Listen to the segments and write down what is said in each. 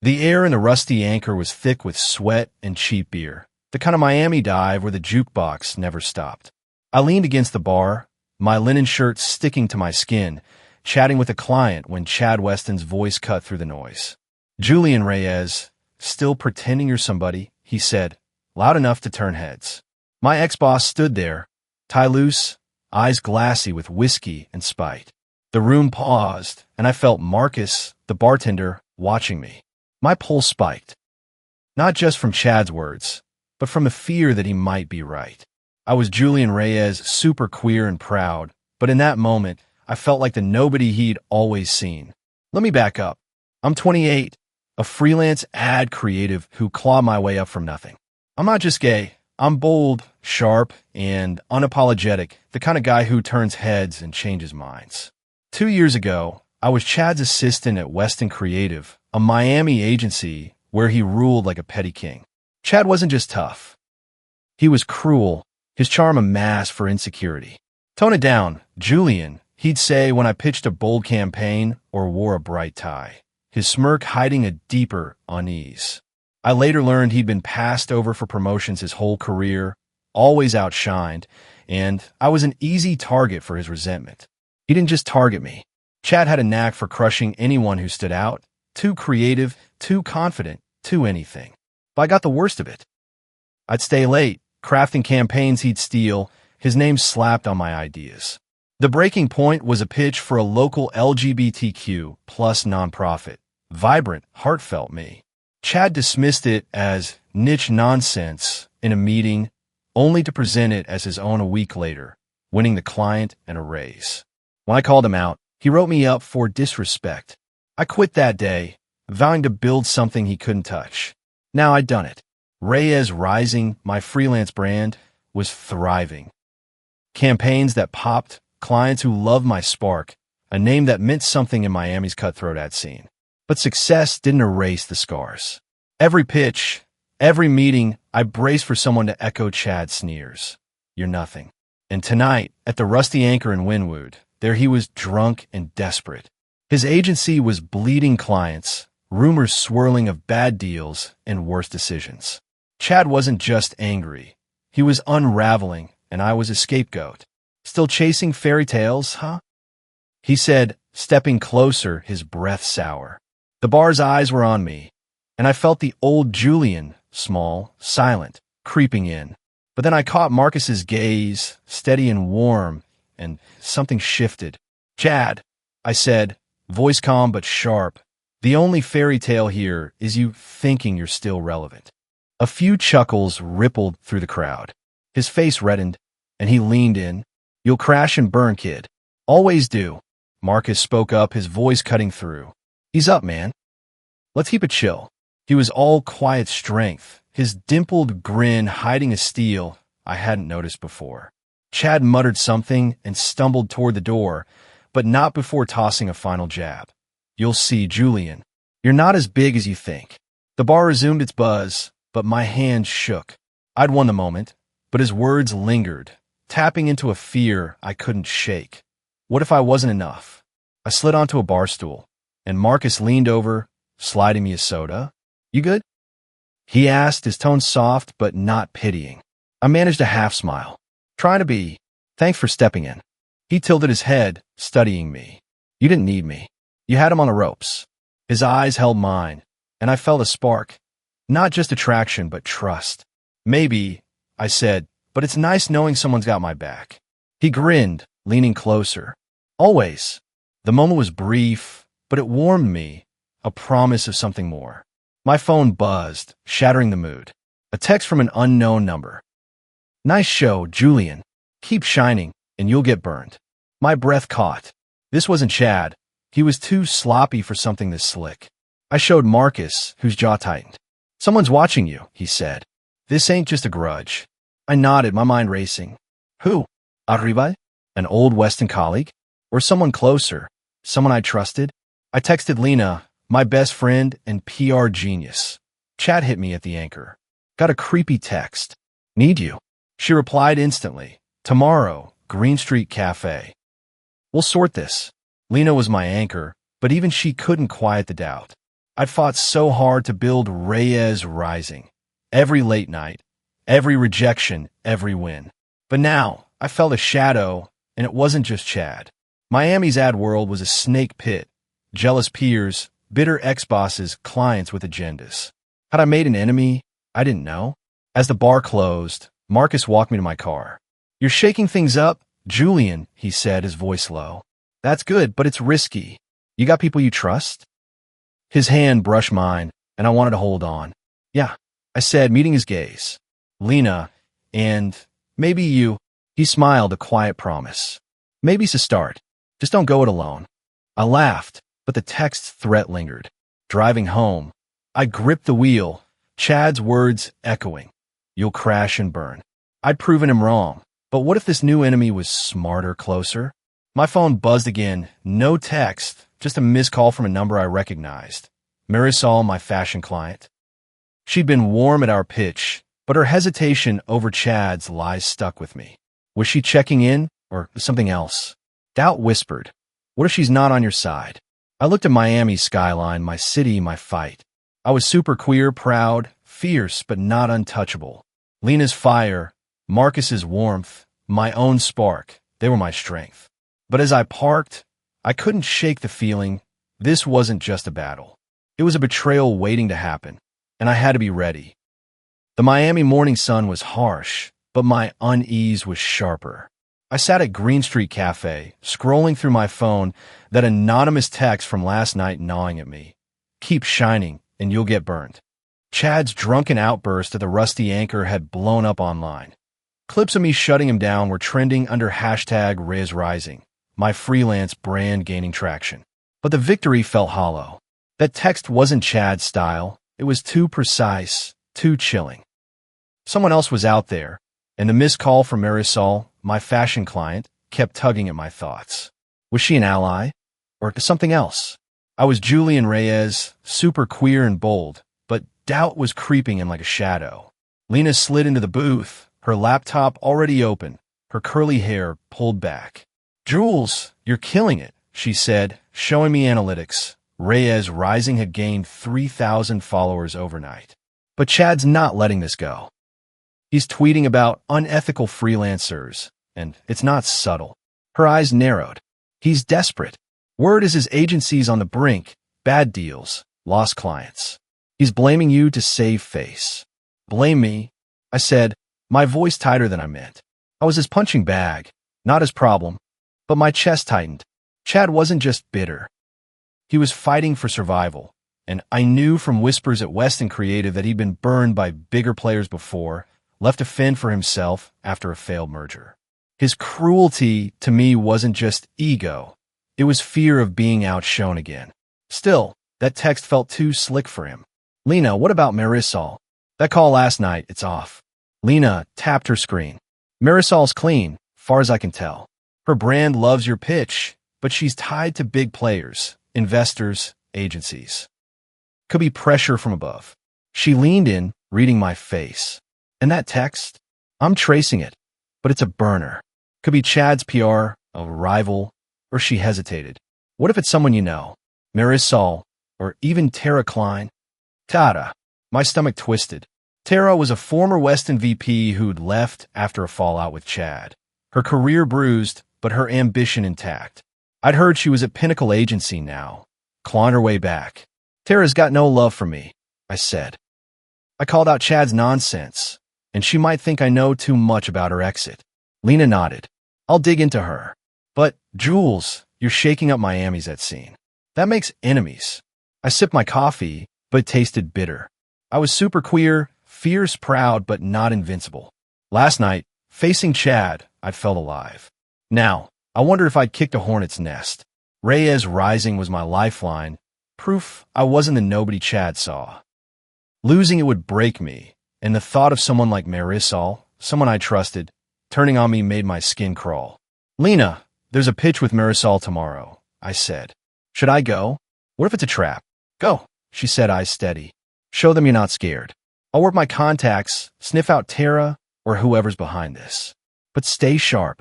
The air in the rusty anchor was thick with sweat and cheap beer, the kind of Miami dive where the jukebox never stopped. I leaned against the bar, my linen shirt sticking to my skin, chatting with a client when Chad Weston's voice cut through the noise. "Julian Reyes, still pretending you're somebody," he said, loud enough to turn heads. My ex-boss stood there, tie loose, eyes glassy with whiskey and spite. The room paused, and I felt Marcus, the bartender, watching me. My pulse spiked. Not just from Chad's words, but from a fear that he might be right. I was Julian Reyes, super queer and proud, but in that moment, I felt like the nobody he'd always seen. Let me back up. I'm 28, a freelance ad creative who clawed my way up from nothing. I'm not just gay. I'm bold, sharp, and unapologetic, the kind of guy who turns heads and changes minds. 2 years ago, I was Chad's assistant at Weston Creative, a Miami agency where he ruled like a petty king. Chad wasn't just tough. He was cruel, his charm a mask for insecurity. "Tone it down, Julian," he'd say when I pitched a bold campaign or wore a bright tie, his smirk hiding a deeper unease. I later learned he'd been passed over for promotions his whole career, always outshined, and I was an easy target for his resentment. He didn't just target me. Chad had a knack for crushing anyone who stood out, too creative, too confident, too anything. But I got the worst of it. I'd stay late, crafting campaigns he'd steal, his name slapped on my ideas. The breaking point was a pitch for a local LGBTQ plus nonprofit, vibrant, heartfelt me. Chad dismissed it as niche nonsense in a meeting, only to present it as his own a week later, winning the client and a raise. When I called him out, he wrote me up for disrespect. I quit that day, vowing to build something he couldn't touch. Now I'd done it. Reyes Rising, my freelance brand, was thriving. Campaigns that popped, clients who loved my spark, a name that meant something in Miami's cutthroat ad scene. But success didn't erase the scars. Every pitch, every meeting, I braced for someone to echo Chad's sneers. "You're nothing." And tonight, at the Rusty Anchor in Wynwood, there he was, drunk and desperate. His agency was bleeding clients, rumors swirling of bad deals and worse decisions. Chad wasn't just angry. He was unraveling, and I was a scapegoat. "Still chasing fairy tales, huh?" he said, stepping closer, his breath sour. The bar's eyes were on me, and I felt the old Julian, small, silent, creeping in. But then I caught Marcus's gaze, steady and warm, and something shifted. "Chad," I said, voice calm but sharp, "the only fairy tale here is you thinking you're still relevant." A few chuckles rippled through the crowd. His face reddened, and he leaned in. "You'll crash and burn, kid. Always do." Marcus spoke up, his voice cutting through. "Ease up, man. Let's keep it chill." He was all quiet strength, his dimpled grin hiding a steel I hadn't noticed before. Chad muttered something and stumbled toward the door, but not before tossing a final jab. "You'll see, Julian. You're not as big as you think." The bar resumed its buzz, but my hands shook. I'd won the moment, but his words lingered, tapping into a fear I couldn't shake. What if I wasn't enough? I slid onto a bar stool, and Marcus leaned over, sliding me a soda. "You good?" he asked, his tone soft but not pitying. I managed a half smile. "Trying to be. Thanks for stepping in." He tilted his head, studying me. "You didn't need me. You had him on the ropes." His eyes held mine, and I felt a spark. Not just attraction, but trust. "Maybe," I said, "but it's nice knowing someone's got my back." He grinned, leaning closer. "Always." The moment was brief, but it warmed me, a promise of something more. My phone buzzed, shattering the mood. A text from an unknown number. "Nice show, Julian. Keep shining, and you'll get burned." My breath caught. This wasn't Chad. He was too sloppy for something this slick. I showed Marcus, whose jaw tightened. "Someone's watching you," he said. "This ain't just a grudge." I nodded, my mind racing. Who? Arriba? An old Weston colleague? Or someone closer? Someone I trusted? I texted Lena, my best friend and PR genius. Chad hit me at the anchor. Got a creepy text. "Need you." She replied instantly. "Tomorrow, Green Street Cafe." "We'll sort this." Lena was my anchor, but even she couldn't quiet the doubt. I'd fought so hard to build Reyes Rising. Every late night, every rejection, every win. But now, I felt a shadow, and it wasn't just Chad. Miami's ad world was a snake pit. Jealous peers, bitter ex-bosses, clients with agendas. Had I made an enemy? I didn't know. As the bar closed, Marcus walked me to my car. "You're shaking things up, Julian," he said, his voice low. "That's good, but it's risky. You got people you trust?" His hand brushed mine, and I wanted to hold on. "Yeah," I said, meeting his gaze. "Lena, and maybe you." He smiled, a quiet promise. "Maybe's a start. Just don't go it alone." I laughed, but the text threat lingered. Driving home, I gripped the wheel, Chad's words echoing. "You'll crash and burn." I'd proven him wrong, but what if this new enemy was smarter, closer? My phone buzzed again, no text, just a missed call from a number I recognized. Marisol, my fashion client. She'd been warm at our pitch, but her hesitation over Chad's lies stuck with me. Was she checking in, or something else? Doubt whispered, "What if she's not on your side?" I looked at Miami's skyline, my city, my fight. I was super queer, proud, fierce, but not untouchable. Lena's fire, Marcus's warmth, my own spark, they were my strength. But as I parked, I couldn't shake the feeling this wasn't just a battle. It was a betrayal waiting to happen, and I had to be ready. The Miami morning sun was harsh, but my unease was sharper. I sat at Green Street Cafe, scrolling through my phone, that anonymous text from last night gnawing at me. "Keep shining, and you'll get burned." Chad's drunken outburst at the Rusty Anchor had blown up online. Clips of me shutting him down were trending under hashtag #ReyesRising, my freelance brand gaining traction. But the victory felt hollow. That text wasn't Chad's style. It was too precise, too chilling. Someone else was out there, and the missed call from Marisol, my fashion client, kept tugging at my thoughts. Was she an ally? Or something else? I was Julian Reyes, super queer and bold, but doubt was creeping in like a shadow. Lena slid into the booth, her laptop already open, her curly hair pulled back. "Jules, you're killing it," she said, showing me analytics. Reyes Rising had gained 3,000 followers overnight. But Chad's not letting this go. He's tweeting about unethical freelancers, and it's not subtle. Her eyes narrowed. He's desperate. Word is his agency's on the brink. Bad deals, lost clients. He's blaming you to save face. "Blame me," I said, my voice tighter than I meant. I was his punching bag, not his problem. But my chest tightened. Chad wasn't just bitter. He was fighting for survival, and I knew from whispers at Weston Creative that he'd been burned by bigger players before, left to fend for himself after a failed merger. His cruelty to me wasn't just ego. It was fear of being outshone again. Still, that text felt too slick for him. "Lena, what about Marisol? That call last night, it's off." Lena tapped her screen. "Marisol's clean, far as I can tell. Her brand loves your pitch, but she's tied to big players, investors, agencies. Could be pressure from above." She leaned in, reading my face. "And that text? I'm tracing it, but it's a burner. Could be Chad's PR, a rival," or she hesitated. "What if it's someone you know? Marisol, or even Tara Klein?" Tada! My stomach twisted. Tara was a former Weston VP who'd left after a fallout with Chad. Her career bruised, but her ambition intact. I'd heard she was at Pinnacle Agency now, clawing her way back. "Tara's got no love for me," I said. I called out Chad's nonsense, and she might think I know too much about her exit. Lena nodded. "I'll dig into her. But, Jules, you're shaking up Miami's at scene. That makes enemies." I sipped my coffee, but it tasted bitter. I was super queer, fierce, proud, but not invincible. Last night, facing Chad, I felt alive. Now, I wondered if I'd kicked a hornet's nest. Reyes Rising was my lifeline, proof I wasn't the nobody Chad saw. Losing it would break me, and the thought of someone like Marisol, someone I trusted, turning on me made my skin crawl. "Lena, there's a pitch with Marisol tomorrow," I said. "Should I go? What if it's a trap?" "Go," she said, eyes steady. "Show them you're not scared. I'll work my contacts, sniff out Tara or whoever's behind this. But stay sharp."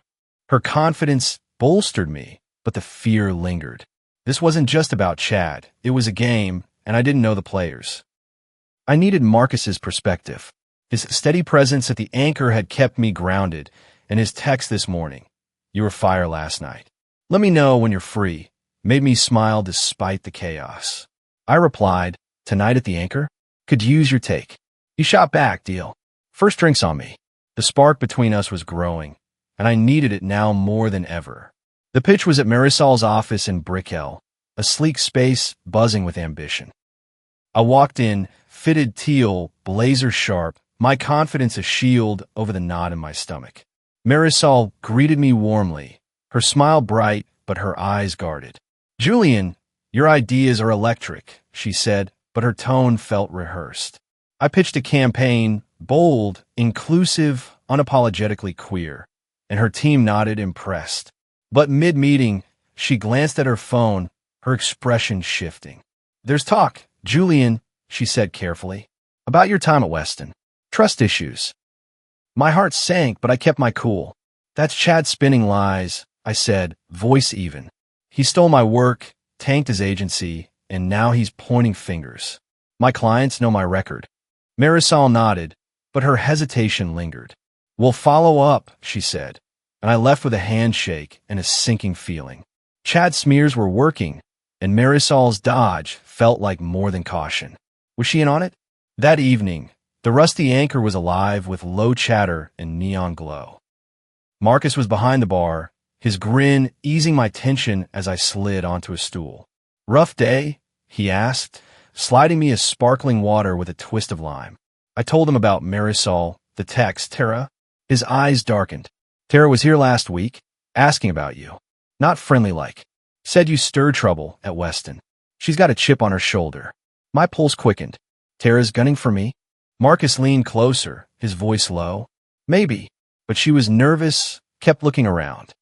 Her confidence bolstered me, but the fear lingered. This wasn't just about Chad. It was a game, and I didn't know the players. I needed Marcus's perspective. His steady presence at the anchor had kept me grounded, and his text this morning, "You were fire last night. Let me know when you're free," made me smile despite the chaos. I replied, "Tonight at the anchor? Could use your take." He shot back, "Deal. First drinks on me." The spark between us was growing, and I needed it now more than ever. The pitch was at Marisol's office in Brickell, a sleek space buzzing with ambition. I walked in, fitted teal, blazer sharp, my confidence a shield over the knot in my stomach. Marisol greeted me warmly, her smile bright but her eyes guarded. "Julian, your ideas are electric," she said, but her tone felt rehearsed. I pitched a campaign, bold, inclusive, unapologetically queer, and her team nodded impressed. But mid-meeting, she glanced at her phone, her expression shifting. "There's talk, Julian," she said carefully, "about your time at Weston. Trust issues." My heart sank, but I kept my cool. "That's Chad spinning lies," I said, voice even. "He stole my work, tanked his agency, and now he's pointing fingers. My clients know my record." Marisol nodded, but her hesitation lingered. "We'll follow up," she said, and I left with a handshake and a sinking feeling. Chad's smears were working, and Marisol's dodge felt like more than caution. Was she in on it? That evening, the rusty anchor was alive with low chatter and neon glow. Marcus was behind the bar, his grin easing my tension as I slid onto a stool. "Rough day?" he asked, sliding me a sparkling water with a twist of lime. I told him about Marisol, the text, Tara. His eyes darkened. "Tara was here last week, asking about you. Not friendly-like. Said you stirred trouble at Weston. She's got a chip on her shoulder." My pulse quickened. "Tara's gunning for me?" Marcus leaned closer, his voice low. "Maybe," but she was nervous, kept looking around.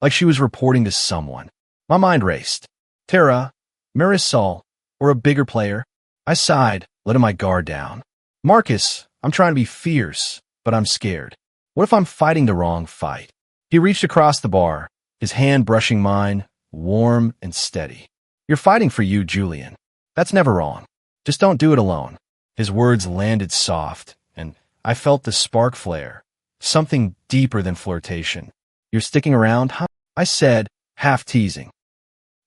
Like she was reporting to someone. My mind raced. "Tara, Marisol, or a bigger player?" I sighed, letting my guard down. "Marcus, I'm trying to be fierce, but I'm scared. What if I'm fighting the wrong fight?" He reached across the bar, his hand brushing mine, warm and steady. "You're fighting for you, Julian. That's never wrong. Just don't do it alone." His words landed soft, and I felt the spark flare, something deeper than flirtation. "You're sticking around, huh?" I said, half teasing.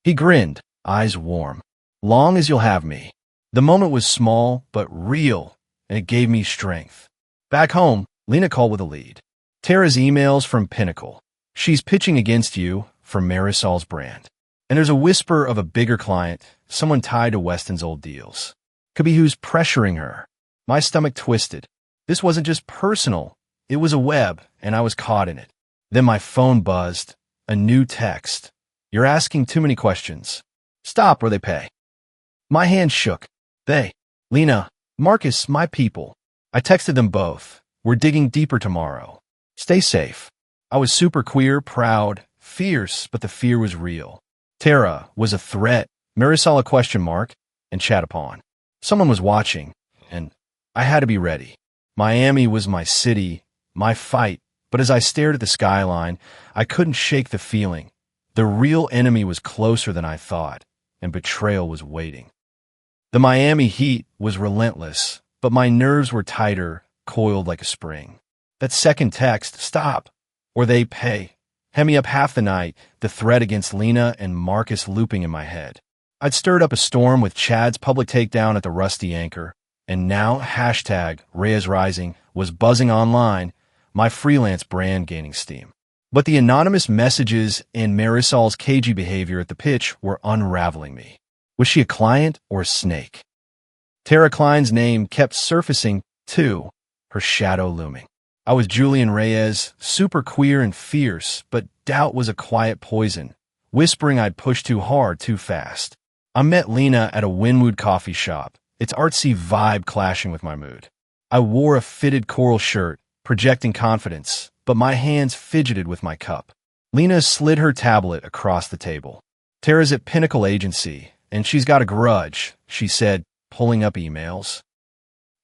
He grinned, eyes warm. "Long as you'll have me." The moment was small but real, and it gave me strength. Back home, Lena called with a lead. "Tara's emails from Pinnacle. She's pitching against you for Marisol's brand. And there's a whisper of a bigger client, someone tied to Weston's old deals. Could be who's pressuring her." My stomach twisted. This wasn't just personal. It was a web, and I was caught in it. Then my phone buzzed. A new text. "You're asking too many questions. Stop or they pay." My hand shook. "They. Lena, Marcus, my people." I texted them both. "We're digging deeper tomorrow. Stay safe." I was super queer, proud, fierce, but the fear was real. Tara was a threat, Marisol a question mark, and chat upon. Someone was watching, and I had to be ready. Miami was my city, my fight, but as I stared at the skyline, I couldn't shake the feeling. The real enemy was closer than I thought, and betrayal was waiting. The Miami heat was relentless, but my nerves were tighter, coiled like a spring. That second text, "Stop, or they pay," had me up half the night, the threat against Lena and Marcus looping in my head. I'd stirred up a storm with Chad's public takedown at the Rusty Anchor, and now hashtag Reyes Rising was buzzing online, my freelance brand gaining steam. But the anonymous messages and Marisol's cagey behavior at the pitch were unraveling me. Was she a client or a snake? Tara Klein's name kept surfacing, too, her shadow looming. I was Julian Reyes, super queer and fierce, but doubt was a quiet poison, whispering I'd pushed too hard too fast. I met Lena at a Wynwood coffee shop, its artsy vibe clashing with my mood. I wore a fitted coral shirt, projecting confidence, but my hands fidgeted with my cup. Lena slid her tablet across the table. "Tara's at Pinnacle Agency, and she's got a grudge," she said, pulling up emails.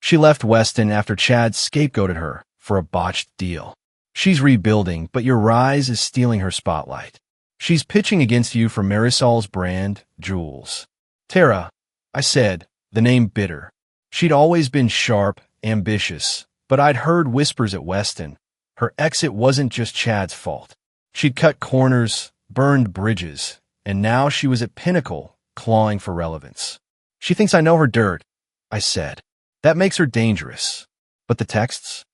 She left Weston after Chad scapegoated her for a botched deal. "She's rebuilding, but your rise is stealing her spotlight. She's pitching against you for Marisol's brand, Jewels." "Tara, I said, the name bitter. She'd always been sharp, ambitious, but I'd heard whispers at Weston. Her exit wasn't just Chad's fault. She'd cut corners, burned bridges, and now she was at Pinnacle, clawing for relevance. She thinks I know her dirt, I said. That makes her dangerous. But the texts?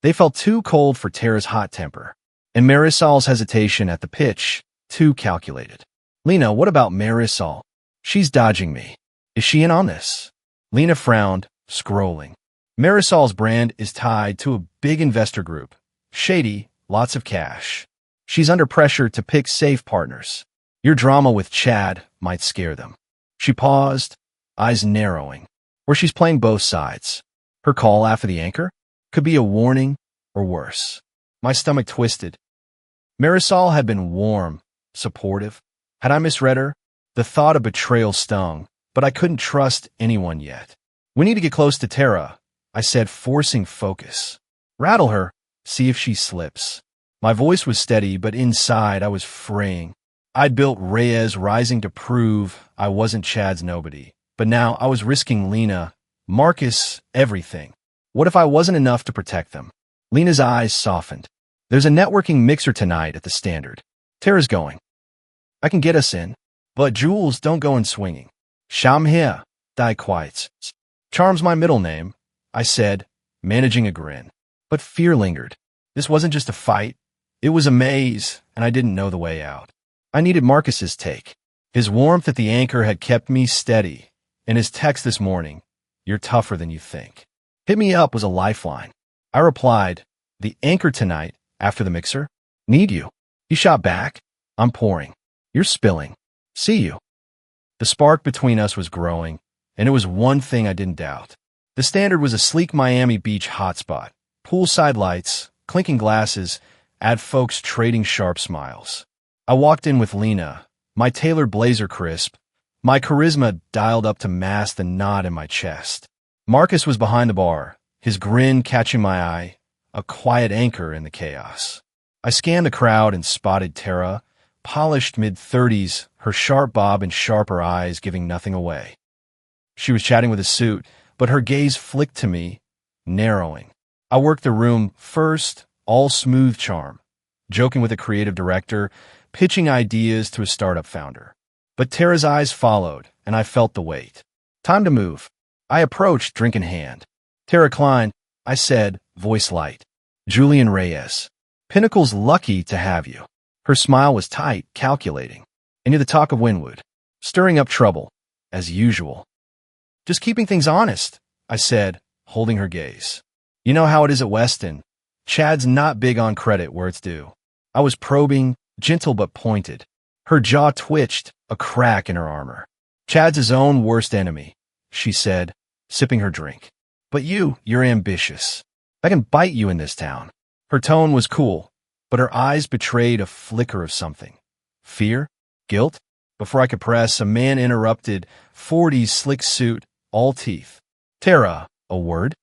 They felt too cold for Tara's hot temper, and Marisol's hesitation at the pitch, too calculated. Lena, what about Marisol? She's dodging me. Is she in on this? Lena frowned, scrolling. Marisol's brand is tied to a big investor group. Shady, lots of cash. She's under pressure to pick safe partners. Your drama with Chad might scare them. She paused, eyes narrowing. Or she's playing both sides. Her call after the anchor could be a warning or worse. My stomach twisted. Marisol had been warm, supportive. Had I misread her? The thought of betrayal stung, but I couldn't trust anyone yet. We need to get close to Tara, I said, forcing focus. Rattle her, see if she slips. My voice was steady, but inside I was fraying. I'd built Reyes rising to prove I wasn't Chad's nobody. But now I was risking Lena, Marcus, everything. What if I wasn't enough to protect them? Lena's eyes softened. There's a networking mixer tonight at the Standard. Tara's going. I can get us in. But Jules, don't go in swinging. Sham here, die quiet. Charm's my middle name, I said, managing a grin. But fear lingered. This wasn't just a fight. It was a maze, and I didn't know the way out. I needed Marcus's take. His warmth at the anchor had kept me steady. And his text this morning, you're tougher than you think. Hit me up was a lifeline. I replied, the anchor tonight, after the mixer? Need you. He shot back. I'm pouring. You're spilling. See you. The spark between us was growing, and it was one thing I didn't doubt. The Standard was a sleek Miami Beach hotspot. Poolside lights, clinking glasses, ad folks trading sharp smiles. I walked in with Lena, my tailored blazer crisp, my charisma dialed up to mask the knot in my chest. Marcus was behind the bar, his grin catching my eye, a quiet anchor in the chaos. I scanned the crowd and spotted Tara, polished mid-30s, her sharp bob and sharper eyes giving nothing away. She was chatting with a suit, but her gaze flicked to me, narrowing. I worked the room first, all smooth charm, joking with a creative director, pitching ideas to a startup founder. But Tara's eyes followed, and I felt the weight. Time to move. I approached, drink in hand. Tara Klein, I said, voice light. Julian Reyes. Pinnacle's lucky to have you. Her smile was tight, calculating. And you're the talk of Wynwood. Stirring up trouble, as usual. Just keeping things honest, I said, holding her gaze. You know how it is at Weston. Chad's not big on credit where it's due. I was probing, gentle but pointed. Her jaw twitched, a crack in her armor. Chad's his own worst enemy, she said, sipping her drink. But you're ambitious. I can bite you in this town. Her tone was cool, but her eyes betrayed a flicker of something. Fear? Guilt? Before I could press, a man interrupted, 40s slick suit, all teeth. Tara, a word?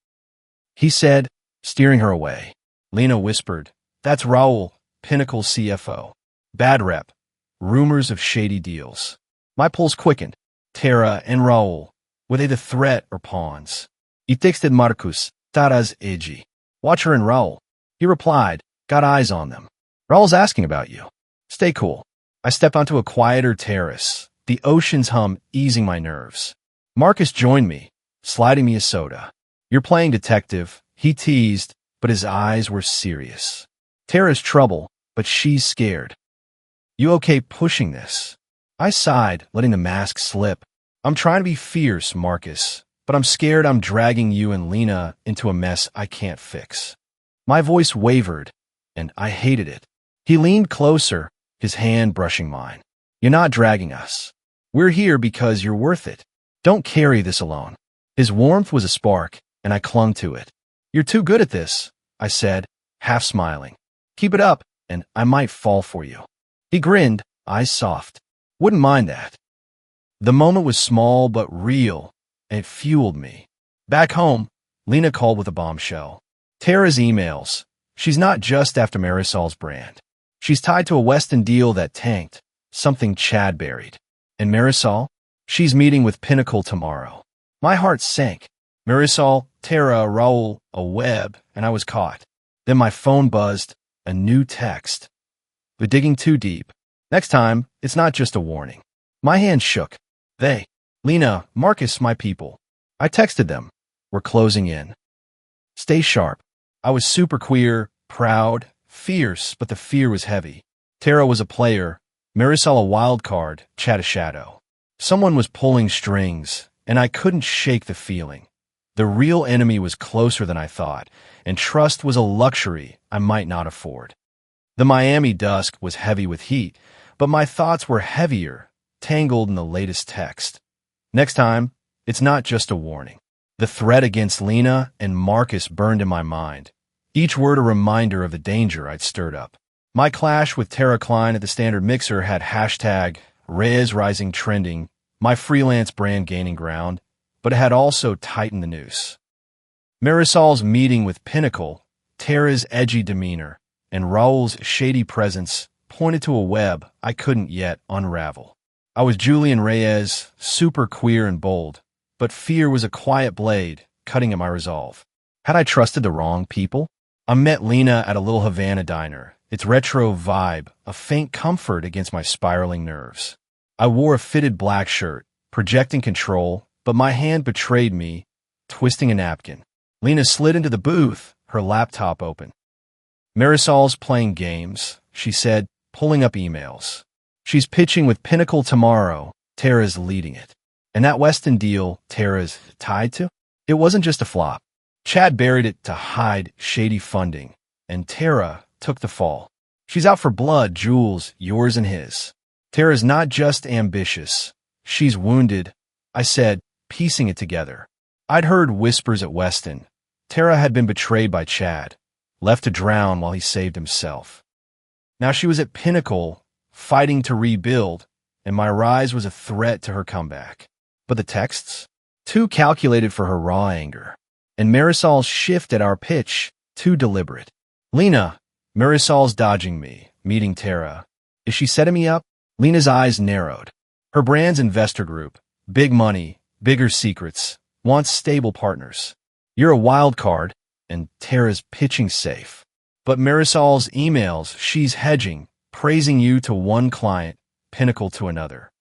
He said, steering her away. Lena whispered, that's Raul, Pinnacle CFO. Bad rep. Rumors of shady deals. My pulse quickened. Tara and Raul. Were they the threat or pawns? I texted Marcus, Tara's edgy. Watch her and Raul. He replied, got eyes on them. Raul's asking about you. Stay cool. I stepped onto a quieter terrace, the ocean's hum easing my nerves. Marcus joined me, sliding me a soda. You're playing detective, he teased, but his eyes were serious. Tara's trouble, but she's scared. You okay pushing this? I sighed, letting the mask slip. I'm trying to be fierce, Marcus, but I'm scared I'm dragging you and Lena into a mess I can't fix. My voice wavered, and I hated it. He leaned closer, his hand brushing mine. You're not dragging us. We're here because you're worth it. Don't carry this alone. His warmth was a spark, and I clung to it. You're too good at this, I said, half smiling. Keep it up, and I might fall for you. He grinned, eyes soft. Wouldn't mind that. The moment was small but real, and it fueled me. Back home, Lena called with a bombshell. Tara's emails. She's not just after Marisol's brand. She's tied to a Weston deal that tanked, something Chad buried. And Marisol? She's meeting with Pinnacle tomorrow. My heart sank. Marisol, Tara, Raul, a web, and I was caught. Then my phone buzzed. A new text. But digging too deep. Next time, it's not just a warning. My hand shook. They. Lena, Marcus, my people. I texted them. We're closing in. Stay sharp. I was super queer, proud, fierce, but the fear was heavy. Tara was a player. Marisol a wild card, Chad a shadow. Someone was pulling strings, and I couldn't shake the feeling. The real enemy was closer than I thought, and trust was a luxury I might not afford. The Miami dusk was heavy with heat, but my thoughts were heavier, tangled in the latest text. Next time, it's not just a warning. The threat against Lena and Marcus burned in my mind, each word a reminder of the danger I'd stirred up. My clash with Tara Klein at the Standard Mixer had hashtag Reyes Rising trending, my freelance brand gaining ground, but it had also tightened the noose. Marisol's meeting with Pinnacle, Tara's edgy demeanor, and Raul's shady presence pointed to a web I couldn't yet unravel. I was Julian Reyes, super queer and bold, but fear was a quiet blade cutting at my resolve. Had I trusted the wrong people? I met Lena at a little Havana diner, its retro vibe a faint comfort against my spiraling nerves. I wore a fitted black shirt, projecting control, but my hand betrayed me, twisting a napkin. Lena slid into the booth, her laptop open. Marisol's playing games, she said, pulling up emails. She's pitching with Pinnacle tomorrow. Tara's leading it. And that Weston deal Tara's tied to? It wasn't just a flop. Chad buried it to hide shady funding, and Tara took the fall. She's out for blood, Jules, yours and his. Tara's not just ambitious. She's wounded, I said, piecing it together. I'd heard whispers at Weston. Tara had been betrayed by Chad, left to drown while he saved himself. Now she was at Pinnacle, fighting to rebuild, and my rise was a threat to her comeback. But the texts? Too calculated for her raw anger. And Marisol's shift at our pitch, too deliberate. Lena, Marisol's dodging me, meeting Tara. Is she setting me up? Lena's eyes narrowed. Her brand's investor group, big money, bigger secrets, wants stable partners. You're a wild card, and Tara's pitching safe. But Marisol's emails, she's hedging, praising you to one client, Pinnacle to another.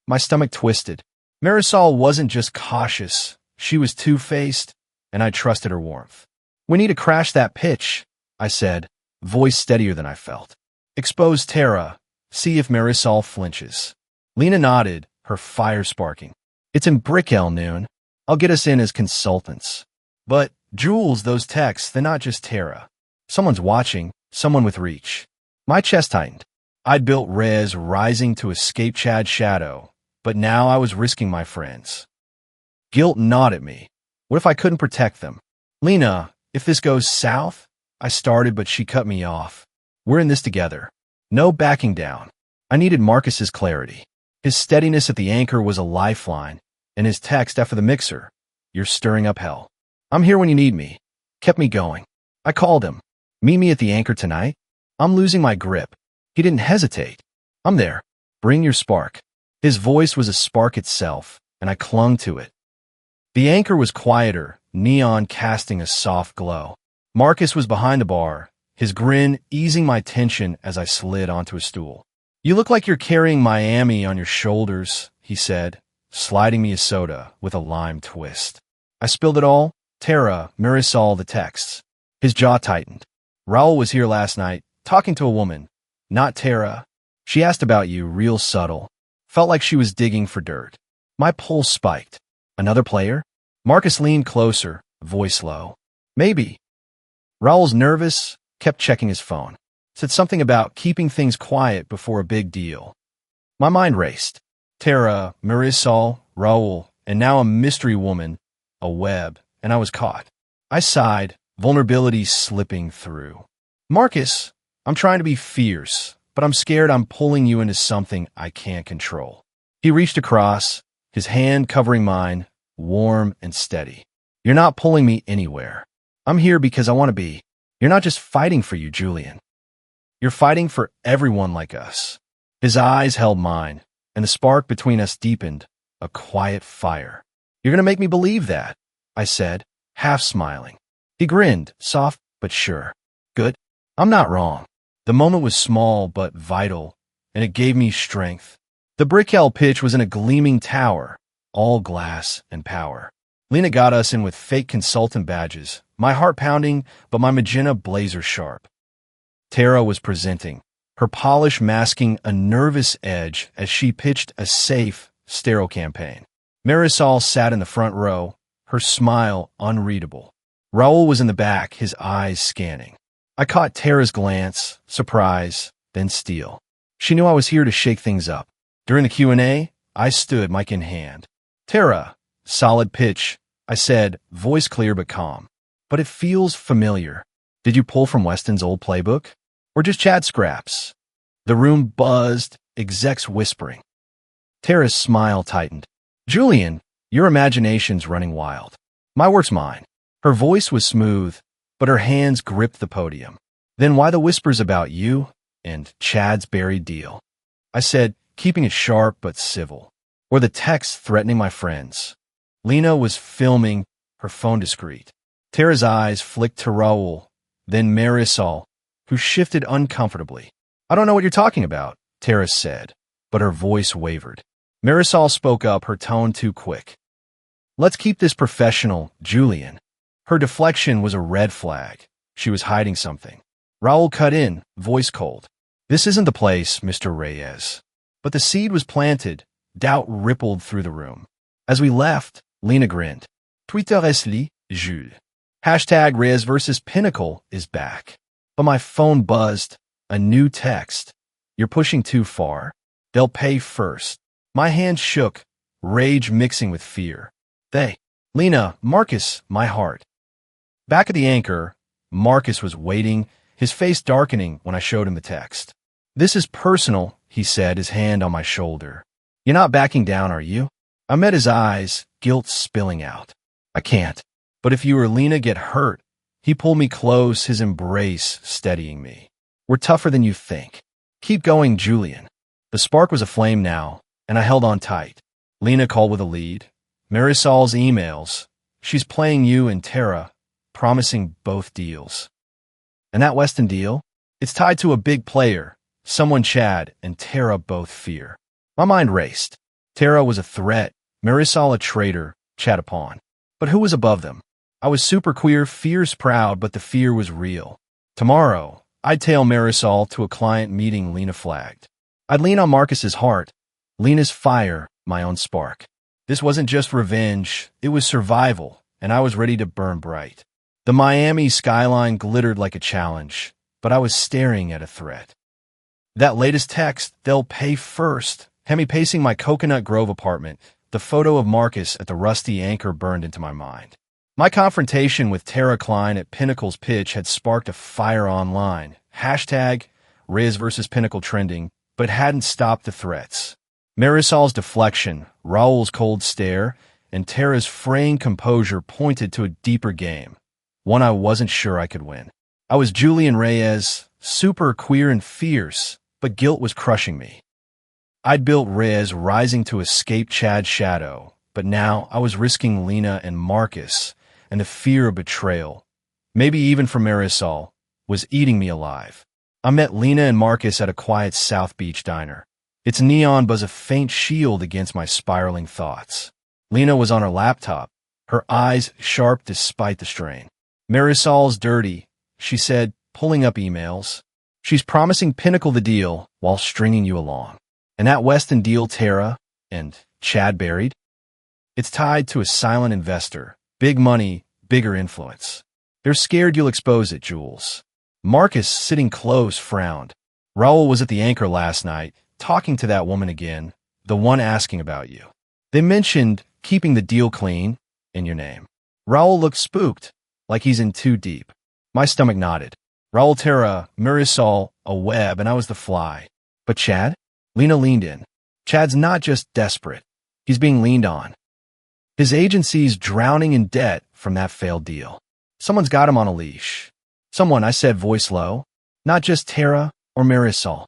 My stomach twisted. Marisol wasn't just cautious, she was two-faced, and I trusted her warmth. We need to crash that pitch, I said, voice steadier than I felt. Expose Tara, see if Marisol flinches. Lena nodded, her fire sparking. It's in Brickell noon. I'll get us in as consultants. But, Jules, those texts, they're not just Tara. Someone's watching, someone with reach. My chest tightened. I'd built Rez rising to escape Chad's shadow, but now I was risking my friends. Guilt gnawed at me. What if I couldn't protect them? Lena, if this goes south? I started, but she cut me off. We're in this together. No backing down. I needed Marcus's clarity. His steadiness at the anchor was a lifeline, and his text after the mixer, "You're stirring up hell. I'm here when you need me," kept me going. I called him. Meet me at the anchor tonight? I'm losing my grip. He didn't hesitate. I'm there. Bring your spark. His voice was a spark itself, and I clung to it. The anchor was quieter, neon casting a soft glow. Marcus was behind the bar, his grin easing my tension as I slid onto a stool. "You look like you're carrying Miami on your shoulders," he said, sliding me a soda with a lime twist. I spilled it all. Tara, Marisol, the texts. His jaw tightened. "Raul was here last night, talking to a woman. Not Tara. She asked about you, real subtle. Felt like she was digging for dirt." My pulse spiked. Another player? Marcus leaned closer, voice low. "Maybe." Raul's nervous, kept checking his phone. Said something about keeping things quiet before a big deal. My mind raced. Tara, Marisol, Raul, and now a mystery woman, a web, and I was caught. I sighed, vulnerability slipping through. "Marcus, I'm trying to be fierce, but I'm scared I'm pulling you into something I can't control." He reached across, his hand covering mine, warm and steady. "You're not pulling me anywhere. I'm here because I want to be. You're not just fighting for you, Julian. You're fighting for everyone like us." His eyes held mine, and the spark between us deepened, a quiet fire. "You're gonna make me believe that," I said, half smiling. He grinned, soft but sure. "Good. I'm not wrong." The moment was small but vital, and it gave me strength. The Brickell pitch was in a gleaming tower, all glass and power. Lena got us in with fake consultant badges, my heart pounding, but my magenta blazer sharp. Tara was presenting, her polish masking a nervous edge as she pitched a safe, sterile campaign. Marisol sat in the front row, her smile unreadable. Raul was in the back, his eyes scanning. I caught Tara's glance, surprise, then steel. She knew I was here to shake things up. During the Q&A, I stood, mic in hand. "Tara, solid pitch," I said, voice clear but calm. "But it feels familiar. Did you pull from Weston's old playbook? Or just chat scraps?" The room buzzed, execs whispering. Tara's smile tightened. "Julian, your imagination's running wild. My work's mine." Her voice was smooth, but her hands gripped the podium. "Then why the whispers about you and Chad's buried deal?" I said, keeping it sharp but civil. "Or the text threatening my friends." Lena was filming, her phone discreet. Tara's eyes flicked to Raul, then Marisol, who shifted uncomfortably. "I don't know what you're talking about," Tara said, but her voice wavered. Marisol spoke up, her tone too quick. "Let's keep this professional, Julian." Her deflection was a red flag. She was hiding something. Raul cut in, voice cold. "This isn't the place, Mr. Reyes." But the seed was planted. Doubt rippled through the room. As we left, Lena grinned. "Twitteresli, Jules. Hashtag Reyes versus Pinnacle is back." But my phone buzzed. A new text. "You're pushing too far. They'll pay first." My hand shook, rage mixing with fear. "They." "Lena, Marcus, my heart." Back at the anchor, Marcus was waiting, his face darkening when I showed him the text. "This is personal," he said, his hand on my shoulder. "You're not backing down, are you?" I met his eyes, guilt spilling out. "I can't." "But if you or Lena get hurt," he pulled me close, his embrace steadying me. "We're tougher than you think. Keep going, Julian." The spark was aflame now, and I held on tight. Lena called with a lead. Marisol's emails. She's playing you and Tara, promising both deals. And that Weston deal? It's tied to a big player. Someone Chad and Tara both fear. My mind raced. Tara was a threat, Marisol a traitor, Chad a pawn. But who was above them? I was super queer, fierce, proud, but the fear was real. Tomorrow, I'd tail Marisol to a client meeting Lena flagged. I'd lean on Marcus's heart, Lena's fire, my own spark. This wasn't just revenge, it was survival, and I was ready to burn bright. The Miami skyline glittered like a challenge, but I was staring at a threat. That latest text, "They'll pay first," had me pacing my Coconut Grove apartment. The photo of Marcus at the rusty anchor burned into my mind. My confrontation with Tara Klein at Pinnacle's pitch had sparked a fire online. Hashtag Riz versus Pinnacle trending, but hadn't stopped the threats. Marisol's deflection, Raul's cold stare, and Tara's fraying composure pointed to a deeper game, one I wasn't sure I could win. I was Julian Reyes, super queer and fierce, but guilt was crushing me. I'd built Reyes rising to escape Chad's shadow, but now I was risking Lena and Marcus, and the fear of betrayal, maybe even from Marisol, was eating me alive. I met Lena and Marcus at a quiet South Beach diner. Its neon was a faint shield against my spiraling thoughts. Lena was on her laptop, her eyes sharp despite the strain. "Marisol's dirty," she said, pulling up emails. "She's promising Pinnacle the deal while stringing you along. And that Weston deal Tara and Chad buried? It's tied to a silent investor. Big money, bigger influence. They're scared you'll expose it, Jules." Marcus, sitting close, frowned. "Raul was at the anchor last night, talking to that woman again, the one asking about you. They mentioned keeping the deal clean in your name." Raul looked spooked, like he's in too deep. My stomach nodded. Raul, Tara, Marisol, a web, and I was the fly. "But Chad?" Lena leaned in. "Chad's not just desperate. He's being leaned on. His agency's drowning in debt from that failed deal. Someone's got him on a leash." "Someone," I said, voice low. "Not just Tara or Marisol."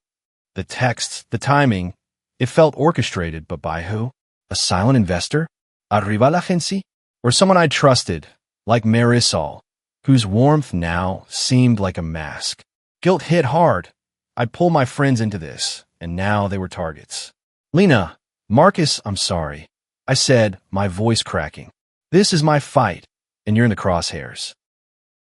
The texts, the timing, it felt orchestrated, but by who? A silent investor? Arriba la gente? Or someone I trusted, like Marisol, whose warmth now seemed like a mask. Guilt hit hard. I'd pulled my friends into this, and now they were targets. Lena, Marcus, I'm sorry, I said, my voice cracking. This is my fight, and you're in the crosshairs.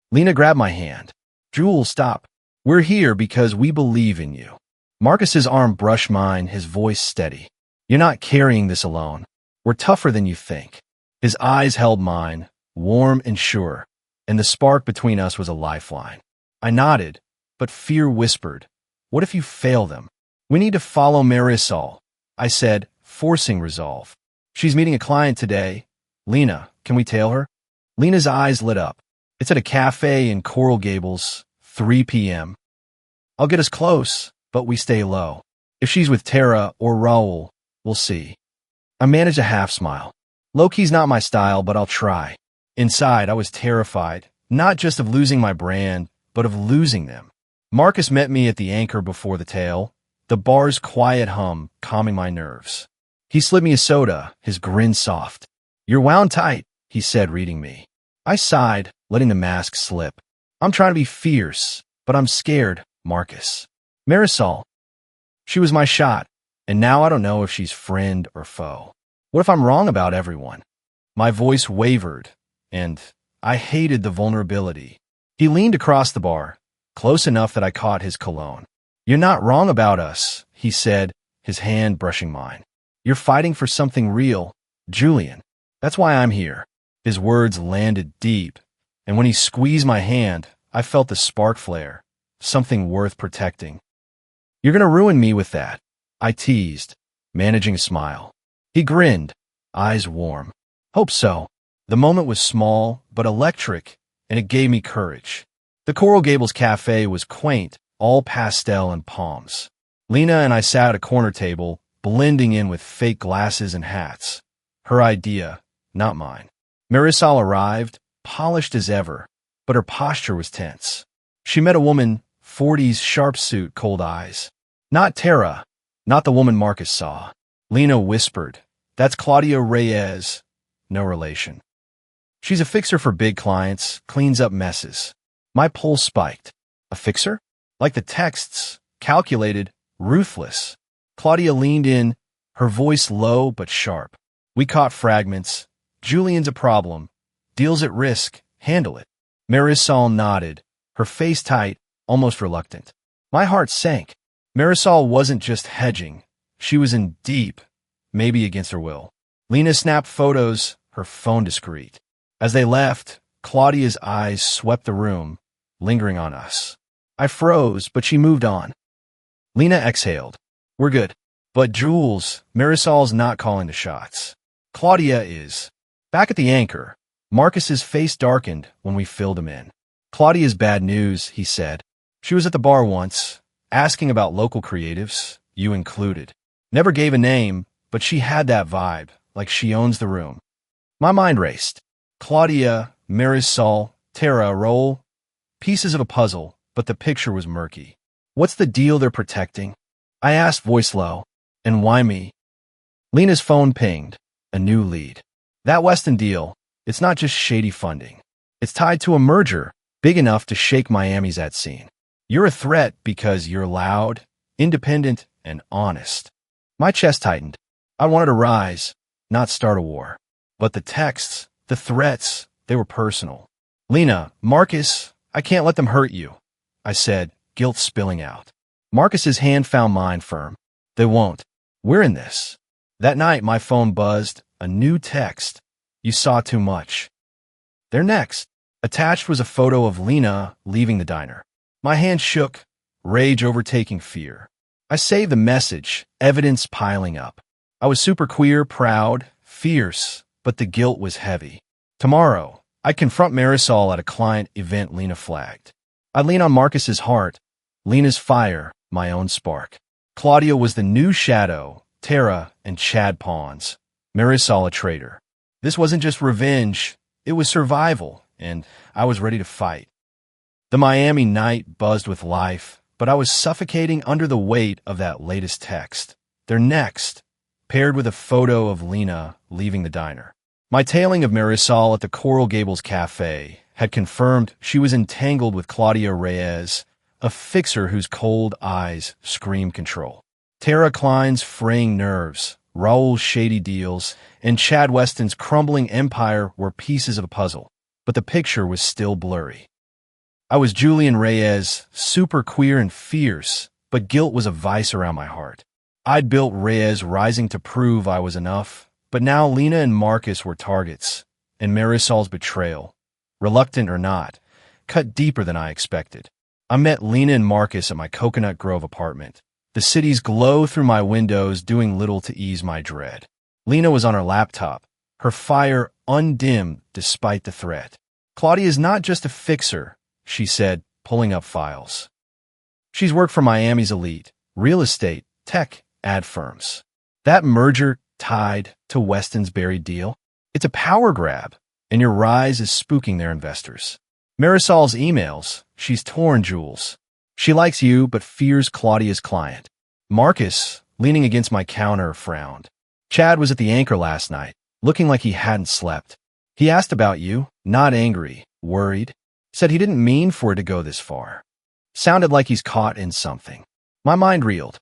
Lena grabbed my hand. Jules, stop. We're here because we believe in you. Marcus's arm brushed mine, his voice steady. You're not carrying this alone. We're tougher than you think. His eyes held mine, warm and sure, and the spark between us was a lifeline. I nodded, but fear whispered, what if you fail them? We need to follow Marisol, I said, forcing resolve. She's meeting a client today. Lena, can we tail her? Lena's eyes lit up. It's at a cafe in Coral Gables, 3 p.m. I'll get us close, but we stay low. If she's with Tara or Raul, we'll see. I managed a half smile. Low-key's not my style, but I'll try. Inside, I was terrified, not just of losing my brand, but of losing them. Marcus met me at the anchor before the tail, the bar's quiet hum calming my nerves. He slid me a soda, his grin soft. You're wound tight, he said, reading me. I sighed, letting the mask slip. I'm trying to be fierce, but I'm scared, Marcus. Marisol. She was my shot, and now I don't know if she's friend or foe. What if I'm wrong about everyone? My voice wavered, and I hated the vulnerability. He leaned across the bar, close enough that I caught his cologne. You're not wrong about us, he said, his hand brushing mine. You're fighting for something real, Julian. That's why I'm here. His words landed deep, and when he squeezed my hand, I felt the spark flare, something worth protecting. You're gonna ruin me with that, I teased, managing a smile. He grinned, eyes warm. Hope so. The moment was small, but electric, and it gave me courage. The Coral Gables Cafe was quaint, all pastel and palms. Lena and I sat at a corner table, blending in with fake glasses and hats. Her idea, not mine. Marisol arrived, polished as ever, but her posture was tense. She met a woman, 40s, sharp suit, cold eyes. Not Tara, not the woman Marcus saw. Lena whispered, that's Claudia Reyes, no relation. She's a fixer for big clients, cleans up messes. My pulse spiked. A fixer? Like the texts, calculated, ruthless. Claudia leaned in, her voice low but sharp. We caught fragments. Julian's a problem. Deals at risk. Handle it. Marisol nodded, her face tight, almost reluctant. My heart sank. Marisol wasn't just hedging. She was in deep, maybe against her will. Lena snapped photos, her phone discreet. As they left, Claudia's eyes swept the room, lingering on us. I froze, but she moved on. Lena exhaled. We're good. But Jules, Marisol's not calling the shots. Claudia is. Back at the anchor, Marcus's face darkened when we filled him in. Claudia's bad news, he said. She was at the bar once, asking about local creatives, you included. Never gave a name, but she had that vibe, like she owns the room. My mind raced. Claudia, Marisol, Tara, Raul. Pieces of a puzzle, but the picture was murky. What's the deal they're protecting? I asked, voice low. And why me? Lena's phone pinged. A new lead. That Weston deal, it's not just shady funding. It's tied to a merger big enough to shake Miami's ad scene. You're a threat because you're loud, independent, and honest. My chest tightened. I wanted to rise, not start a war. But the texts, the threats, they were personal. Lena, Marcus, I can't let them hurt you, I said, guilt spilling out. Marcus's hand found mine firm. They won't. We're in this. That night, my phone buzzed, a new text. You saw too much. They're next. Attached was a photo of Lena leaving the diner. My hand shook, rage overtaking fear. I saved the message, evidence piling up. I was super queer, proud, fierce, but the guilt was heavy. Tomorrow, I'd confront Marisol at a client event Lena flagged. I'd lean on Marcus's heart, Lena's fire, my own spark. Claudia was the new shadow, Tara and Chad pawns, Marisol a traitor. This wasn't just revenge, it was survival, and I was ready to fight. The Miami night buzzed with life, but I was suffocating under the weight of that latest text. They're next. paired with a photo of Lena leaving the diner. My tailing of Marisol at the Coral Gables Cafe had confirmed she was entangled with Claudia Reyes, a fixer whose cold eyes screamed control. Tara Klein's fraying nerves, Raul's shady deals, and Chad Weston's crumbling empire were pieces of a puzzle, but the picture was still blurry. I was Julian Reyes, super queer and fierce, but guilt was a vice around my heart. I'd built Reyes rising to prove I was enough, but now Lena and Marcus were targets, and Marisol's betrayal, reluctant or not, cut deeper than I expected. I met Lena and Marcus at my Coconut Grove apartment. The city's glow through my windows doing little to ease my dread. Lena was on her laptop, her fire undimmed despite the threat. Claudia is not just a fixer, she said, pulling up files. She's worked for Miami's elite, real estate, tech, ad firms. That merger tied to Weston's buried deal? It's a power grab, and your rise is spooking their investors. Marisol's emails, she's torn, Jules. She likes you, but fears Claudia's client. Marcus, leaning against my counter, frowned. Chad was at the Anchor last night, looking like he hadn't slept. He asked about you, not angry, worried. Said he didn't mean for it to go this far. Sounded like he's caught in something. My mind reeled.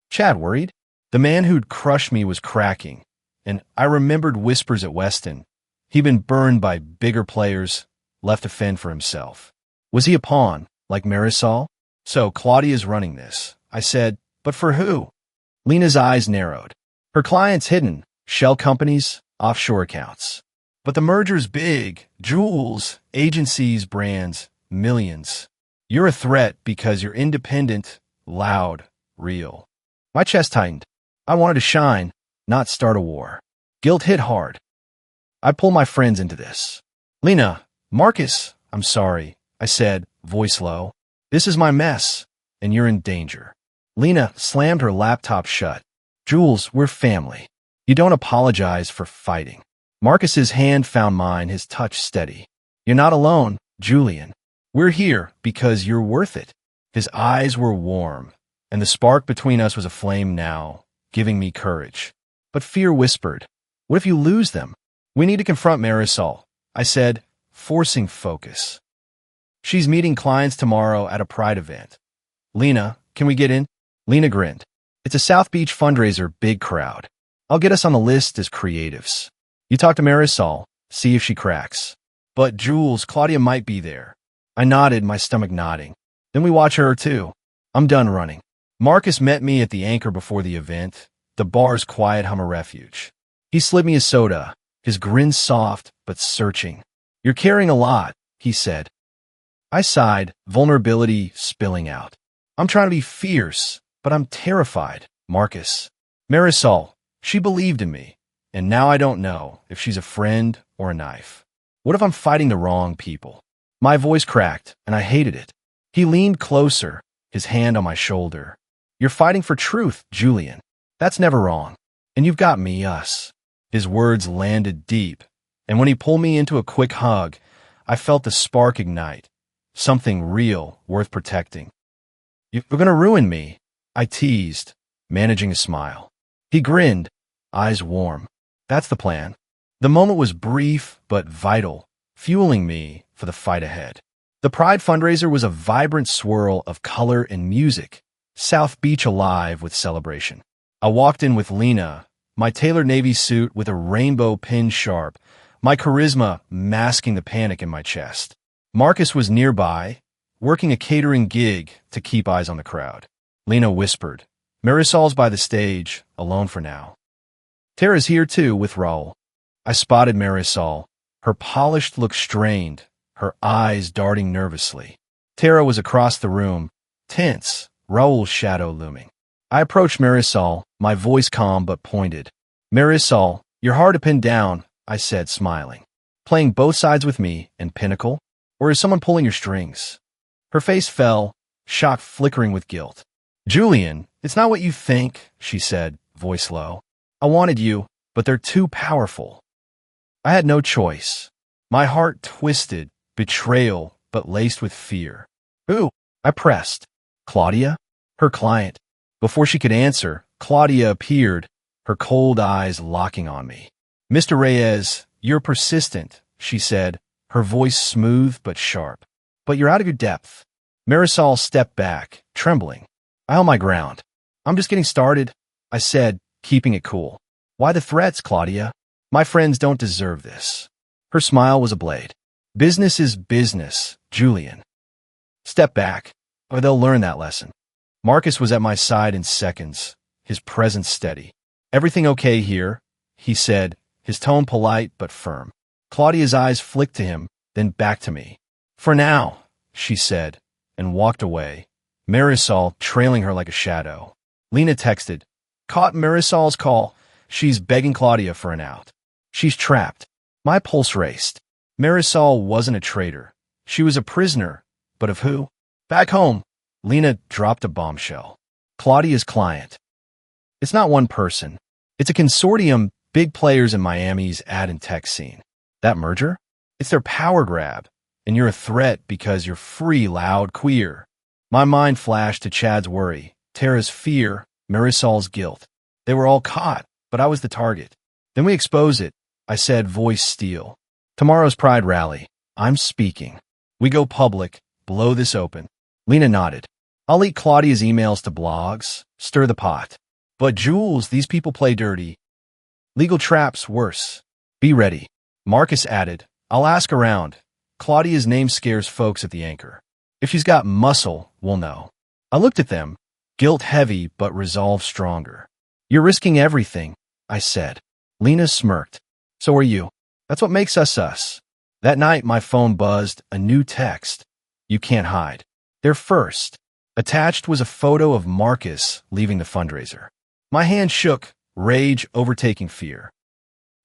Chad worried? The man who'd crushed me was cracking, and I remembered whispers at Weston. He'd been burned by bigger players, left to fend for himself. Was he a pawn, like Marisol? So Claudia's running this. I said, but for who? Lena's eyes narrowed. Her clients hidden, shell companies, offshore accounts. But the merger's big, Jules, agencies, brands, millions. You're a threat because you're independent, loud, real. My chest tightened. I wanted to shine, not start a war. Guilt hit hard. I pull my friends into this. Lena, Marcus, I'm sorry, I said, voice low. This is my mess, and you're in danger. Lena slammed her laptop shut. Jules, we're family. You don't apologize for fighting. Marcus's hand found mine, his touch steady. You're not alone, Julian. We're here because you're worth it. His eyes were warm, and the spark between us was a flame now, giving me courage. But fear whispered, what if you lose them? We need to confront Marisol, I said, forcing focus. She's meeting clients tomorrow at a Pride event. Lena, can we get in? Lena grinned. It's a South Beach fundraiser, big crowd. I'll get us on the list as creatives. You talk to Marisol, see if she cracks. But Jules, Claudia might be there. I nodded, my stomach nodding. Then we watch her too. I'm done running. Marcus met me at the Anchor before the event, the bar's quiet hum of refuge. He slid me a soda, his grin soft but searching. You're carrying a lot, he said. I sighed, vulnerability spilling out. I'm trying to be fierce, but I'm terrified, Marcus. Marisol, she believed in me, and now I don't know if she's a friend or a knife. What if I'm fighting the wrong people? My voice cracked, and I hated it. He leaned closer, his hand on my shoulder. You're fighting for truth, Julian. That's never wrong. And you've got me, us. His words landed deep, and when he pulled me into a quick hug, I felt the spark ignite. Something real, worth protecting. You're going to ruin me, I teased, managing a smile. He grinned, eyes warm. That's the plan. The moment was brief but vital, fueling me for the fight ahead. The Pride fundraiser was a vibrant swirl of color and music, South Beach alive with celebration. I walked in with Lena, my tailored navy suit with a rainbow pin sharp, my charisma masking the panic in my chest. Marcus was nearby, working a catering gig to keep eyes on the crowd. Lena whispered, Marisol's by the stage, alone for now. Tara's here too, with Raul. I spotted Marisol, her polished look strained, her eyes darting nervously. Tara was across the room, tense, Raul's shadow looming. I approached Marisol, my voice calm but pointed. Marisol, you're hard to pin down, I said, smiling. Playing both sides with me and Pinnacle? Or is someone pulling your strings? Her face fell, shock flickering with guilt. Julian, it's not what you think, she said, voice low. I wanted you, but they're too powerful. I had no choice. My heart twisted, betrayal, but laced with fear. Who? I pressed. Claudia? Her client. Before she could answer, Claudia appeared, her cold eyes locking on me. "Mr. Reyes, you're persistent," she said, her voice smooth but sharp. "But you're out of your depth." Marisol stepped back, trembling. I held my ground. "I'm just getting started," I said, keeping it cool. "Why the threats, Claudia? My friends don't deserve this." Her smile was a blade. "Business is business, Julian. Step back, or they'll learn that lesson." Marcus was at my side in seconds, his presence steady. "Everything okay here?" he said, his tone polite but firm. Claudia's eyes flicked to him, then back to me. "For now," she said, and walked away, Marisol trailing her like a shadow. Lena texted, "Caught Marisol's call. She's begging Claudia for an out. She's trapped." My pulse raced. Marisol wasn't a traitor. She was a prisoner, but of who? Back home, Lena dropped a bombshell. Claudia's client. It's not one person. It's a consortium, big players in Miami's ad and tech scene. That merger? It's their power grab, and you're a threat because you're free, loud, queer. My mind flashed to Chad's worry, Tara's fear, Marisol's guilt. They were all caught, but I was the target. "Then we expose it," I said, voice steel. "Tomorrow's Pride rally. I'm speaking. We go public, blow this open." Lena nodded. "I'll leak Claudia's emails to blogs, stir the pot. But Jules, these people play dirty. Legal traps worse. Be ready." Marcus added, "I'll ask around. Claudia's name scares folks at the Anchor. If she's got muscle, we'll know." I looked at them, guilt heavy but resolve stronger. "You're risking everything," I said. Lena smirked. "So are you. That's what makes us us." That night, my phone buzzed, a new text. "You can't hide." They're first. Attached was a photo of Marcus leaving the fundraiser. My hand shook, rage overtaking fear.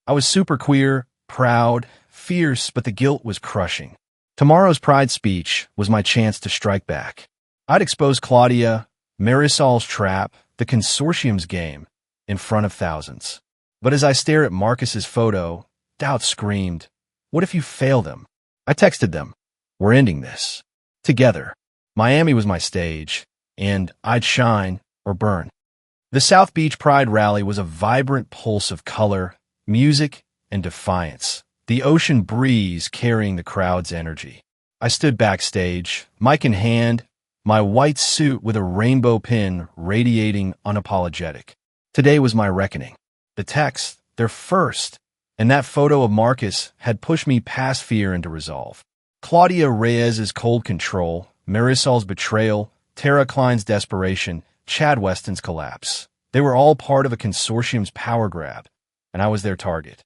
I was super queer, proud, fierce, but the guilt was crushing. Tomorrow's Pride speech was my chance to strike back. I'd expose Claudia, Marisol's trap, the consortium's game, in front of thousands. But as I stared at Marcus's photo, doubt screamed, "What if you fail them?" I texted them, "We're ending this. Together." Miami was my stage, and I'd shine or burn. The South Beach Pride rally was a vibrant pulse of color, music, and defiance, the ocean breeze carrying the crowd's energy. I stood backstage, mic in hand, my white suit with a rainbow pin radiating unapologetic. Today was my reckoning. The text, "They're first," and that photo of Marcus had pushed me past fear into resolve. Claudia Reyes's cold control, Marisol's betrayal, Tara Klein's desperation, Chad Weston's collapse. They were all part of a consortium's power grab, and I was their target.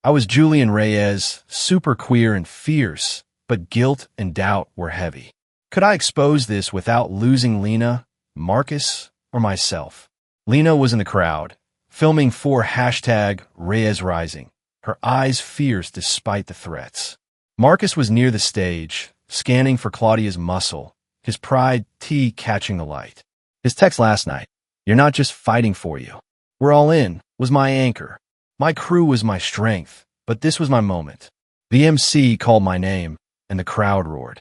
I was Julian Reyes, super queer and fierce, but guilt and doubt were heavy. Could I expose this without losing Lena, Marcus, or myself? Lena was in the crowd, filming for #ReyesRising, her eyes fierce despite the threats. Marcus was near the stage, scanning for Claudia's muscle, his pride tea catching the light. His text last night, "You're not just fighting for you. We're all in," was my anchor. My crew was my strength, but this was my moment. The MC called my name, and the crowd roared.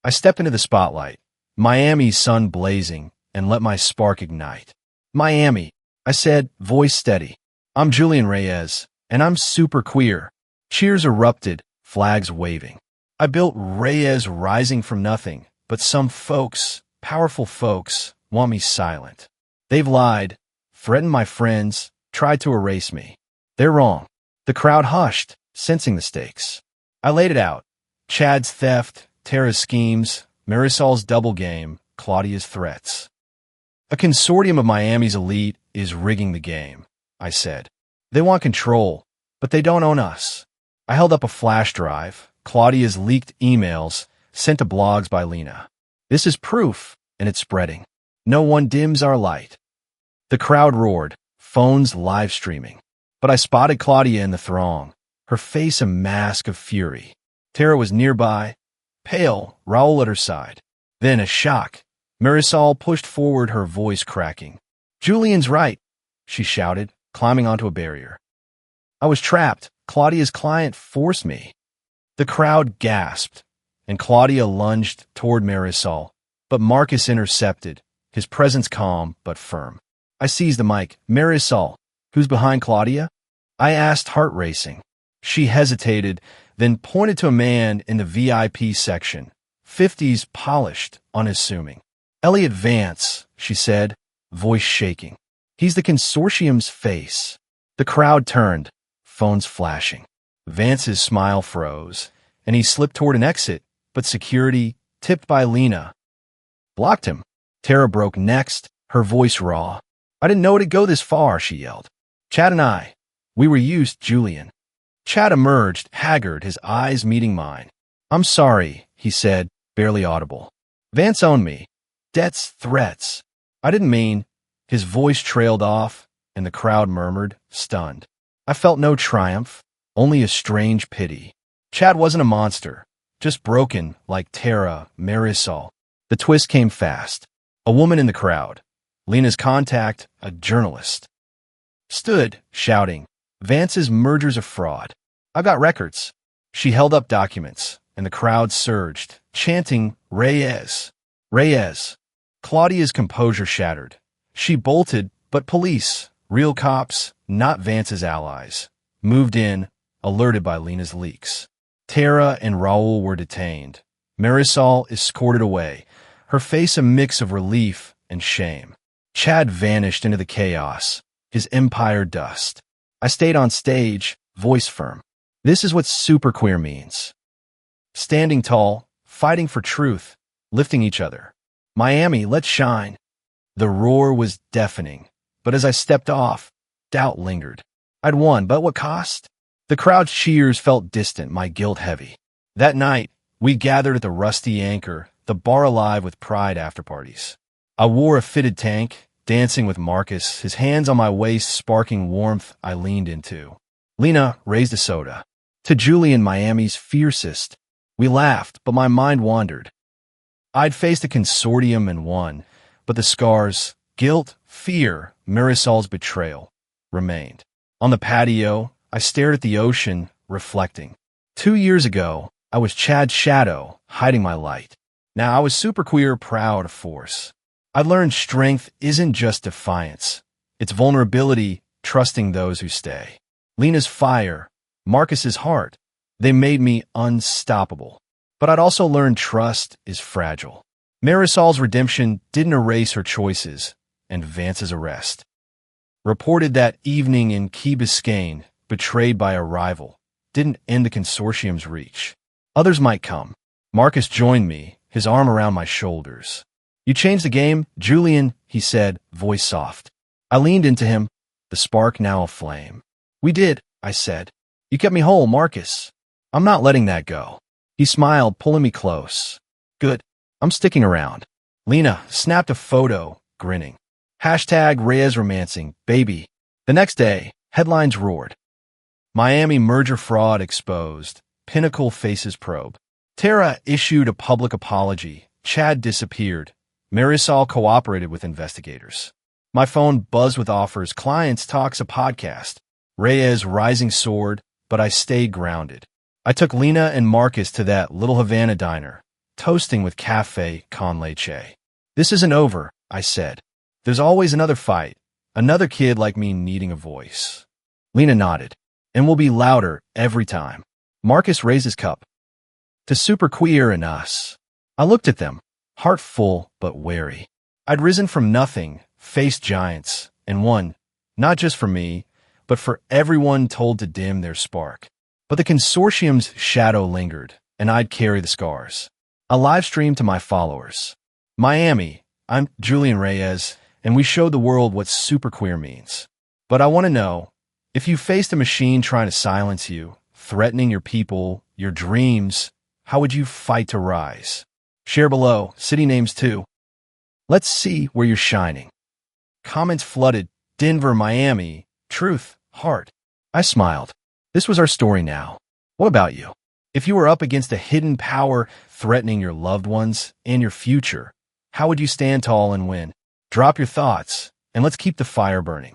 I stepped into the spotlight, Miami's sun blazing, and let my spark ignite. "Miami," I said, voice steady. "I'm Julian Reyes, and I'm super queer." Cheers erupted, flags waving. I built Reyes rising from nothing, but some folks, powerful folks, want me silent. They've lied, threatened my friends, tried to erase me. They're wrong. The crowd hushed, sensing the stakes. I laid it out. Chad's theft, Tara's schemes, Marisol's double game, Claudia's threats. A consortium of Miami's elite is rigging the game, I said. They want control, but they don't own us. I held up a flash drive, Claudia's leaked emails, sent to blogs by Lena. This is proof, and it's spreading. No one dims our light. The crowd roared, phones live streaming. But I spotted Claudia in the throng, her face a mask of fury. Tara was nearby, pale, Raoul at her side. Then a shock. Marisol pushed forward, her voice cracking. "Julian's right," she shouted, climbing onto a barrier. I was trapped. Claudia's client forced me. The crowd gasped, and Claudia lunged toward Marisol, but Marcus intercepted, his presence calm but firm. I seized the mic. "Marisol, Who's behind Claudia? I asked, heart racing. She hesitated, then pointed to a man in the VIP section, 50s polished, unassuming. Elliot Vance, she said, voice shaking. He's the consortium's face. The crowd turned, phones flashing. Vance's smile froze, and he slipped toward an exit, but security, tipped by Lena, blocked him. Tara broke next, her voice raw. I didn't know it'd go this far, she yelled. Chad and I, we were used, Julian. Chad emerged, haggard, his eyes meeting mine. I'm sorry, he said, barely audible. Vance owned me. Debts, threats. I didn't mean. His voice trailed off, and the crowd murmured, stunned. I felt no triumph, only a strange pity. Chad wasn't a monster, just broken like Tara, Marisol. The twist came fast. A woman in the crowd. Lena's contact, a journalist. Stood, shouting, Vance's merger's a fraud. I've got records. She held up documents, and the crowd surged, chanting, Reyes. Reyes. Claudia's composure shattered. She bolted, but police, real cops, not Vance's allies, moved in, alerted by Lena's leaks. Tara and Raul were detained. Marisol escorted away, her face a mix of relief and shame. Chad vanished into the chaos, his empire dust. I stayed on stage, voice firm. This is what superqueer means. Standing tall, fighting for truth, lifting each other. Miami, let's shine. The roar was deafening, but as I stepped off, doubt lingered. I'd won, but what cost? The crowd's cheers felt distant, my guilt heavy. That night, we gathered at the Rusty Anchor, the bar alive with pride afterparties. I wore a fitted tank, dancing with Marcus, his hands on my waist sparking warmth I leaned into. Lena raised a soda. To Julian, Miami's fiercest. We laughed, but my mind wandered. I'd faced a consortium and won, but the scars, guilt, fear, Marisol's betrayal, remained. On the patio, I stared at the ocean, reflecting. 2 years ago, I was Chad's shadow, hiding my light. Now I was superqueer, proud of force. I learned strength isn't just defiance. It's vulnerability, trusting those who stay. Lena's fire, Marcus's heart, they made me unstoppable. But I'd also learned trust is fragile. Marisol's redemption didn't erase her choices, and Vance's arrest. Reported that evening in Key Biscayne, betrayed by a rival, didn't end the consortium's reach. Others might come. Marcus joined me, his arm around my shoulders. You changed the game, Julian, he said, voice soft. I leaned into him, the spark now aflame. We did, I said. You kept me whole, Marcus. I'm not letting that go. He smiled, pulling me close. Good. I'm sticking around. Lena snapped a photo, grinning. Hashtag Reyes romancing, baby. The next day, headlines roared. Miami merger fraud exposed. Pinnacle faces probe. Tara issued a public apology. Chad disappeared. Marisol cooperated with investigators. My phone buzzed with offers. Clients talks a podcast. Reyes rising sword, but I stayed grounded. I took Lena and Marcus to that little Havana diner, toasting with cafe con leche. This isn't over, I said. There's always another fight, another kid like me needing a voice. Lena nodded. And we'll be louder every time. Marcus raised his cup. To superqueer and us. I looked at them, heart full but wary. I'd risen from nothing, faced giants, and won, not just for me, but for everyone told to dim their spark. But the consortium's shadow lingered, and I'd carry the scars. I live-streamed to my followers. Miami, I'm Julian Reyes, and we showed the world what superqueer means. But I want to know, if you faced a machine trying to silence you, threatening your people, your dreams, how would you fight to rise? Share below, city names too. Let's see where you're shining. Comments flooded, Denver, Miami, truth, heart. I smiled. This was our story now. What about you? If you were up against a hidden power threatening your loved ones and your future, how would you stand tall and win? Drop your thoughts, and let's keep the fire burning.